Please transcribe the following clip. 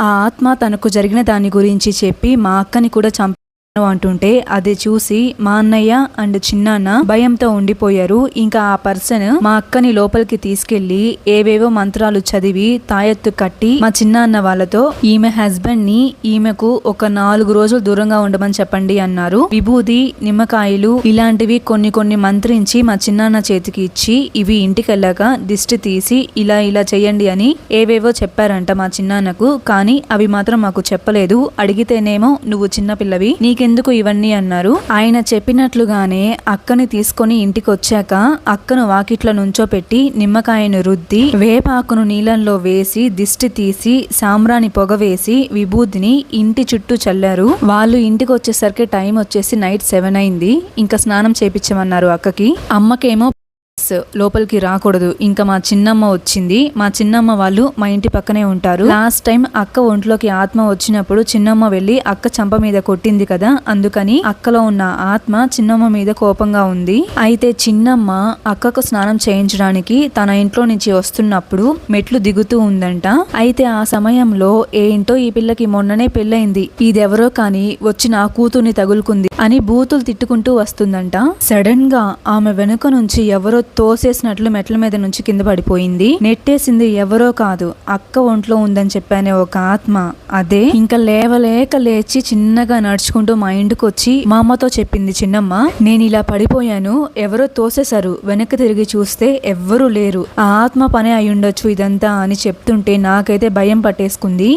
ఆ ఆత్మ తనకు జరిగిన దాని గురించి చెప్పి మా అక్కని కూడా అంటుంటే అది చూసి మా అన్నయ్య అండ్ చిన్నాన్న భయంతో ఉండిపోయారు. ఇంకా ఆ పర్సన్ మా అక్కని లోపలికి తీసుకెళ్లి ఏవేవో మంత్రాలు చదివి తాయెత్తు కట్టి మా చిన్నాన్న వాళ్ళతో ఈమె హస్బెండ్ ని ఈమెకు ఒక 4 రోజులు దూరంగా ఉండమని చెప్పండి అన్నారు. విభూది, నిమ్మకాయలు ఇలాంటివి కొన్ని మంత్రించి మా చిన్నాన్న చేతికి ఇచ్చి ఇవి ఇంటికి వెళ్ళాక దిష్టి తీసి ఇలా చెయ్యండి అని ఏవేవో చెప్పారంట మా చిన్నాన్నకు. కానీ అవి మాత్రం మాకు చెప్పలేదు. అడిగితేనేమో నువ్వు చిన్నపిల్లవి నీకెందుకు ఇవన్నీ అన్నారు. ఆయన చెప్పినట్లుగానే అక్కని తీసుకొని ఇంటికి వచ్చాక అక్కను వాకిట్లో నుంచోపెట్టి నిమ్మకాయను రుద్ది వేపాకును నీళ్ళల్లో వేసి దిష్టి తీసి సాంబ్రాణి పొగ వేసి విభూతిని ఇంటి చుట్టూ చల్లారు. వాళ్ళు ఇంటికి వచ్చేసరికి టైం వచ్చేసి నైట్ 7 అయింది. ఇంకా స్నానం చేపించమన్నారు అక్కకి. అమ్మకేమో లోపలికి రాకూడదు. ఇంకా మా చిన్నమ్మ వచ్చింది. మా చిన్నమ్మ వాళ్ళు మా ఇంటి పక్కనే ఉంటారు. లాస్ట్ టైం అక్క ఒంట్లోకి ఆత్మ వచ్చినప్పుడు చిన్నమ్మ వెళ్ళి అక్క చంప మీద కొట్టింది కదా, అందుకని అక్కలో ఉన్న ఆత్మ చిన్నమ్మ మీద కోపంగా ఉంది. అయితే చిన్నమ్మ అక్కకు స్నానం చేయించడానికి తన ఇంట్లో నుంచి వస్తున్నప్పుడు మెట్లు దిగుతూ ఉందంట. అయితే ఆ సమయంలో ఏంటో ఈ పిల్లకి మొన్ననే పెళ్ళైంది, ఇదెవరో కానీ వచ్చి నా కూతుర్ని తగులుకుంది అని బూతులు తిట్టుకుంటూ వస్తుందంట. సడన్ గా ఆమె వెనుక నుంచి ఎవరో తోసేసినట్లు మెట్ల మీద నుంచి కింద పడిపోయింది. నెట్టేసింది ఎవరో కాదు, అక్క ఒంట్లో ఉందని చెప్పానే ఒక ఆత్మ. అదే ఇంకా లేవలేక లేచి చిన్నగా నడుచుకుంటూ మా ఇంటికి వచ్చి మా అమ్మతో చెప్పింది చిన్నమ్మ, నేను ఇలా పడిపోయాను, ఎవరో తోసేశారు, వెనక్కి తిరిగి చూస్తే ఎవ్వరూ లేరు, ఆ ఆత్మ పనే అయి ఉండొచ్చు ఇదంతా అని చెప్తుంటే నాకైతే భయం పట్టేసుకుంది.